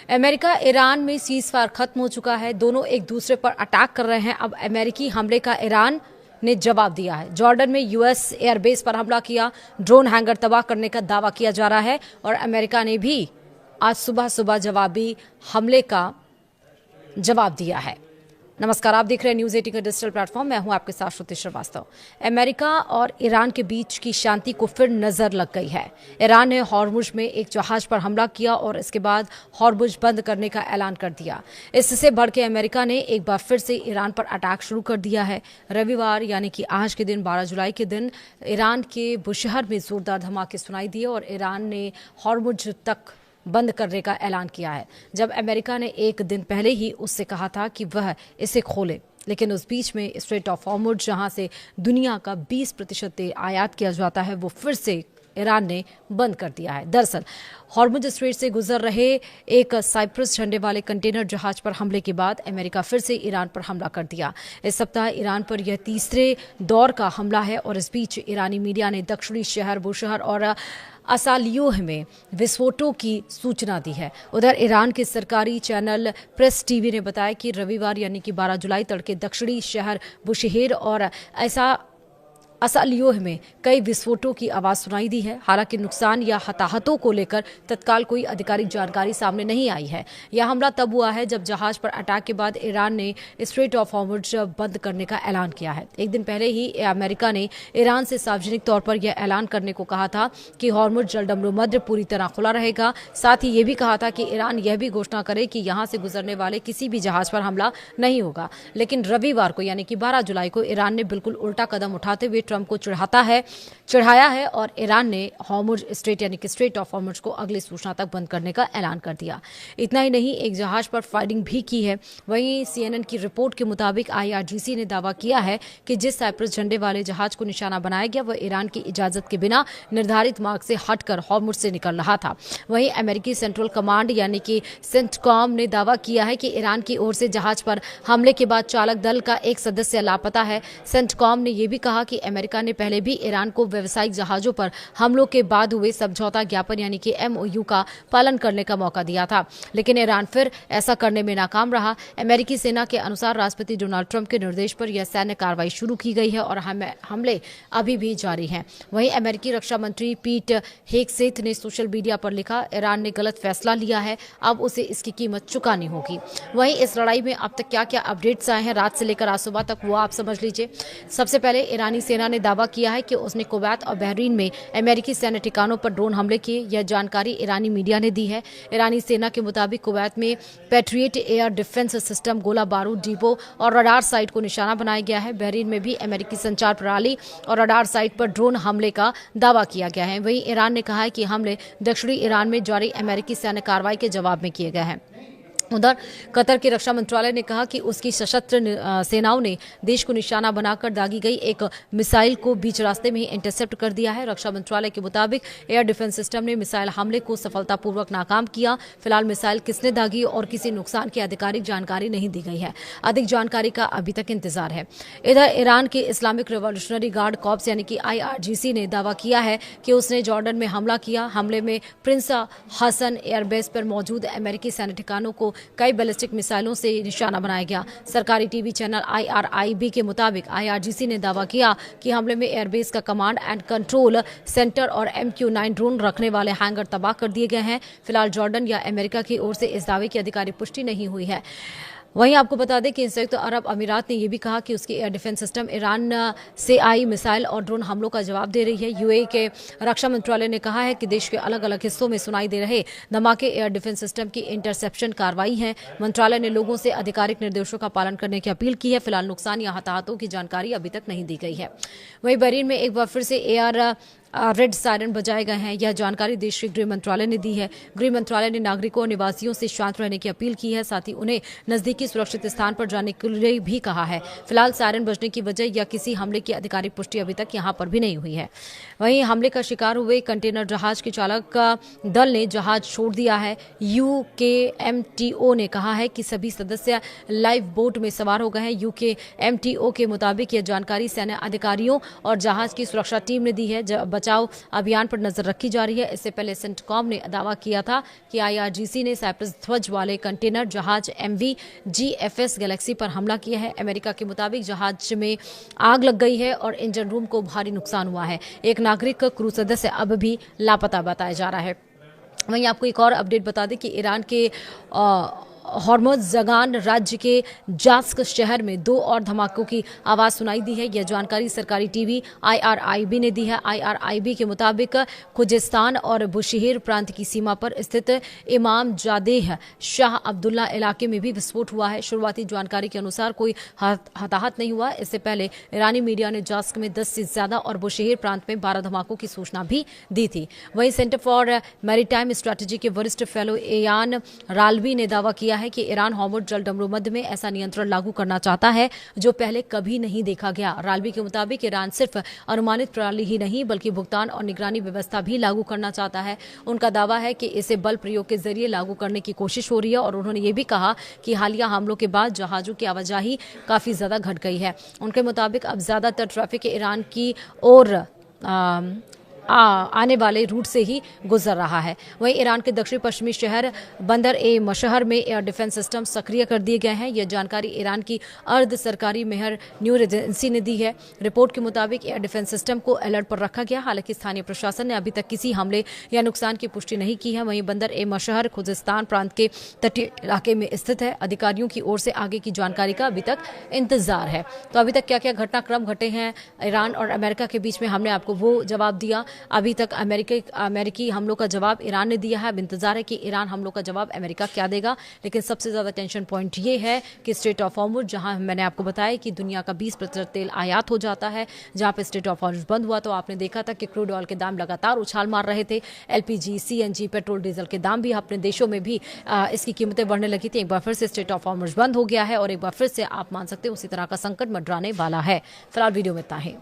America Iran में ceasefire खत्म हो चुका है। दोनों एक दूसरे पर अटैक कर रहे हैं। अब अमेरिकी हमले का ईरान ने जवाब दिया है। जॉर्डन में यूएस एयरबेस पर हमला किया, ड्रोन हैंगर तबाह करने का दावा किया जा रहा है और अमेरिका ने भी आज सुबह सुबह जवाबी हमले का जवाब दिया है। नमस्कार, आप देख रहे हैं न्यूज 18 का डिजिटल प्लेटफॉर्म। मैं हूं आपके साथ श्रुति श्रीवास्तव। अमेरिका और ईरान के बीच की शांति को फिर नजर लग गई है। ईरान ने हॉर्मुज में एक जहाज पर हमला किया और इसके बाद हॉर्मुज बंद करने का ऐलान कर दिया। इससे बढ़ के अमेरिका ने एक बार फिर से ईरान पर अटैक शुरू कर दिया है। रविवार यानी कि आज के दिन 12 जुलाई के दिन ईरान के बुशहर में जोरदार धमाके सुनाई दिए और ईरान ने हॉर्मुज तक बंद करने का ऐलान किया है, जब अमेरिका ने एक दिन पहले ही उससे कहा था कि वह इसे खोले। लेकिन उस बीच में स्ट्रेट ऑफ हॉर्मुज, जहां से दुनिया का 20% तेल आयात किया जाता है, वो फिर से ईरान ने बंद कर दिया है। दरअसल हॉर्मुज स्ट्रेट से गुजर रहे एक साइप्रस झंडे वाले कंटेनर जहाज पर हमले के बाद अमेरिका फिर से ईरान पर हमला कर दिया। इस सप्ताह ईरान पर यह तीसरे दौर का हमला है और इस बीच ईरानी मीडिया ने दक्षिणी शहर बुशहर और असालियोह में विस्फोटों की सूचना दी है। उधर ईरान के सरकारी चैनल प्रेस टीवी ने बताया कि रविवार यानी कि 12 जुलाई तड़के दक्षिणी शहर बुशहेर और असालियोह में कई विस्फोटों की आवाज सुनाई दी है। हालांकि नुकसान या हताहतों को लेकर तत्काल कोई आधिकारिक जानकारी सामने नहीं आई है। यह हमला तब हुआ है जब जहाज पर अटैक के बाद ईरान ने स्ट्रेट ऑफ हॉर्मुज बंद करने का ऐलान किया है। एक दिन पहले ही अमेरिका ने ईरान से सार्वजनिक तौर पर यह ऐलान करने को कहा था कि हॉर्मुज जलडमरूमध्य पूरी तरह खुला रहेगा। साथ ही ये भी कहा था कि ईरान यह भी घोषणा करे कि यहां से गुजरने वाले किसी भी जहाज पर हमला नहीं होगा। लेकिन रविवार को यानी कि 12 जुलाई को ईरान ने बिल्कुल उल्टा कदम उठाते हुए ट्रंप को चढ़ाया है और ईरान ने हॉर्मुज स्ट्रेट यानी कि स्ट्रेट ऑफ हॉर्मुज को अगली सूचना तक बंद करने का ऐलान कर दिया। इतना ही नहीं, एक जहाज पर फायरिंग भी की है। वहीं CNN की रिपोर्ट के मुताबिक IRGC ने दावा किया है कि जिस साइप्रस झंडे वाले जहाज को निशाना बनाया गया वह ईरान की इजाजत के बिना निर्धारित मार्ग से हटकर हॉर्मुज से निकल रहा था। वहीं अमेरिकी सेंट्रल कमांड यानी कि सेंटकॉम ने दावा किया है कि ईरान की ओर से जहाज पर हमले के बाद चालक दल का एक सदस्य लापता है। सेंटकॉम ने यह भी कहा कि अमेरिका ने पहले भी ईरान को व्यावसायिक जहाजों पर हमलों के बाद हुए समझौता ज्ञापन यानी कि MOU का पालन करने का मौका दिया था, लेकिन ईरान फिर ऐसा करने में नाकाम रहा। अमेरिकी सेना के अनुसार राष्ट्रपति डोनाल्ड ट्रंप के निर्देश पर यह सैन्य कार्रवाई शुरू की गई है और हमले अभी भी जारी हैं। वहीं अमेरिकी रक्षा मंत्री पीट हेगसेथ ने सोशल मीडिया पर लिखा, ईरान ने गलत फैसला लिया है, अब उसे इसकी कीमत चुकानी होगी। वहीं इस लड़ाई में अब तक क्या क्या अपडेट्स आए हैं रात से लेकर आज सुबह तक, वो आप समझ लीजिए। सबसे पहले ईरानी सेना ने दावा किया है कि उसने कुवैत और बहरीन में अमेरिकी सैन्य ठिकानों पर ड्रोन हमले किए। यह जानकारी ईरानी मीडिया ने दी है। ईरानी सेना के मुताबिक कुवैत में पैट्रियट एयर डिफेंस सिस्टम, गोला बारूद डिपो और रडार साइट को निशाना बनाया गया है। बहरीन में भी अमेरिकी संचार प्रणाली और रडार साइट पर ड्रोन हमले का दावा किया गया है। वहीं ईरान ने कहा है कि हमले दक्षिणी ईरान में जारी अमेरिकी सैन्य कार्रवाई के जवाब में किए गए हैं। उधर कतर के रक्षा मंत्रालय ने कहा कि उसकी सशस्त्र सेनाओं ने देश को निशाना बनाकर दागी गई एक मिसाइल को बीच रास्ते में ही इंटरसेप्ट कर दिया है। रक्षा मंत्रालय के मुताबिक एयर डिफेंस सिस्टम ने मिसाइल हमले को सफलतापूर्वक नाकाम किया। फिलहाल मिसाइल किसने दागी और किसी नुकसान की आधिकारिक जानकारी नहीं दी गई है। अधिक जानकारी का अभी तक इंतजार है। इधर ईरान के इस्लामिक रिवॉल्यूशनरी गार्ड कॉर्प्स यानी कि IRGC ने दावा किया है कि उसने जॉर्डन में हमला किया। हमले में प्रिंस हसन एयरबेस पर मौजूद अमेरिकी सैन्य ठिकानों को कई बैलिस्टिक मिसाइलों से निशाना बनाया गया। सरकारी टीवी चैनल IRIB के मुताबिक IRGC ने दावा किया कि हमले में एयरबेस का कमांड एंड कंट्रोल सेंटर और MQ-9 ड्रोन रखने वाले हैंगर तबाह कर दिए गए हैं। फिलहाल जॉर्डन या अमेरिका की ओर से इस दावे की आधिकारिक पुष्टि नहीं हुई है। वहीं आपको बता दें कि संयुक्त अरब अमीरात ने यह भी कहा कि उसकी एयर डिफेंस सिस्टम ईरान से आई मिसाइल और ड्रोन हमलों का जवाब दे रही है। UAE के रक्षा मंत्रालय ने कहा है कि देश के अलग अलग हिस्सों में सुनाई दे रहे धमाके एयर डिफेंस सिस्टम की इंटरसेप्शन कार्रवाई है। मंत्रालय ने लोगों से आधिकारिक निर्देशों का पालन करने की अपील की है। फिलहाल नुकसान या हताहतों की जानकारी अभी तक नहीं दी गई है। वहीं बहरीन में एक बार फिर से एयर रेड सायरन बजाए गए हैं। यह जानकारी देश के गृह मंत्रालय ने दी है। गृह मंत्रालय ने नागरिकों और निवासियों से शांत रहने की अपील की है। साथ ही उन्हें नजदीकी सुरक्षित स्थान पर जाने के लिए भी कहा है। फिलहाल सायरन बजने की वजह या किसी हमले की आधिकारिक पुष्टि अभी तक यहां पर भी नहीं हुई है। वहीं हमले का शिकार हुए कंटेनर जहाज के चालक दल ने जहाज छोड़ दिया है। UKMTO ने कहा है कि सभी सदस्य लाइफ बोट में सवार हो गए हैं। UKMTO के मुताबिक यह जानकारी सैन्य अधिकारियों और जहाज की सुरक्षा टीम ने दी है। बचाव अभियान पर नजर रखी जा रही है। इससे पहले सेंटकॉम ने दावा किया था कि IRGC ने साइप्रस ध्वज वाले कंटेनर जहाज MV GFS गैलेक्सी पर हमला किया है। अमेरिका के मुताबिक जहाज में आग लग गई है और इंजन रूम को भारी नुकसान हुआ है। एक नागरिक क्रू सदस्य अब भी लापता बताया जा रहा है। वहीं आपको एक और अपडेट बता दें कि ईरान के हॉर्मुज़गान राज्य के जास्क शहर में 2 और धमाकों की आवाज़ सुनाई दी है। यह जानकारी सरकारी टीवी IRIB ने दी है। IRIB के मुताबिक खुजिस्तान और बुशहेर प्रांत की सीमा पर स्थित इमाम जादेह शाह अब्दुल्ला इलाके में भी विस्फोट हुआ है। शुरुआती जानकारी के अनुसार कोई हताहत नहीं हुआ। इससे पहले ईरानी मीडिया ने जास्क में 10 से ज्यादा और बुशहेर प्रांत में 12 धमाकों की सूचना भी दी थी। वहीं सेंटर फॉर मैरीटाइम स्ट्रैटेजी के वरिष्ठ फेलो एयान रालवी ने दावा किया है कि ईरान हॉर्मुज़ जल डमरूमध्य में ऐसा नियंत्रण लागू करना चाहता है जो पहले कभी नहीं देखा गया। रालवी के मुताबिक ईरान सिर्फ अनुमानित प्रणाली ही नहीं बल्कि भुगतान और निगरानी व्यवस्था भी लागू करना चाहता है। उनका दावा है कि इसे बल प्रयोग के जरिए लागू करने की कोशिश हो रही है और उन्होंने ये भी कहा कि हालिया हमलों के बाद जहाजों की आवाजाही काफी ज्यादा घट गई है। उनके मुताबिक अब ज्यादातर ट्रैफिक ईरान की ओर आने वाले रूट से ही गुजर रहा है। वहीं ईरान के दक्षिण पश्चिमी शहर बंदर ए मशहर में एयर डिफेंस सिस्टम सक्रिय कर दिए गए हैं। यह जानकारी ईरान की अर्ध सरकारी मेहर न्यूज एजेंसी ने दी है। रिपोर्ट के मुताबिक एयर डिफेंस सिस्टम को अलर्ट पर रखा गया। हालांकि स्थानीय प्रशासन ने अभी तक किसी हमले या नुकसान की पुष्टि नहीं की है। वहीं बंदर ए मशहर खुजिस्तान प्रांत के तटीय इलाके में स्थित है। अधिकारियों की ओर से आगे की जानकारी का अभी तक इंतजार है। तो अभी तक क्या क्या घटनाक्रम घटे हैं ईरान और अमेरिका के बीच में, हमने आपको वो जवाब दिया। अभी तक अमेरिकी हमलों का जवाब ईरान ने दिया है। अब इंतजार है कि ईरान हमलों का जवाब अमेरिका क्या देगा। लेकिन सबसे ज्यादा टेंशन पॉइंट ये है कि स्ट्रेट ऑफ हॉर्मुज़, जहां मैंने आपको बताया कि दुनिया का 20% तेल आयात हो जाता है, जहां पे स्ट्रेट ऑफ हॉर्मुज़ बंद हुआ तो आपने देखा था कि क्रूड ऑयल के दाम लगातार उछाल मार रहे थे। LPG, CNG, पेट्रोल डीजल के दाम भी अपने देशों में भी इसकी कीमतें बढ़ने लगी थी। एक बार फिर से स्ट्रेट ऑफ हॉर्मुज़ बंद हो गया है और एक बार फिर से आप मान सकते हैं उसी तरह का संकट मंडराने वाला है। फिलहाल वीडियो में इतना ही।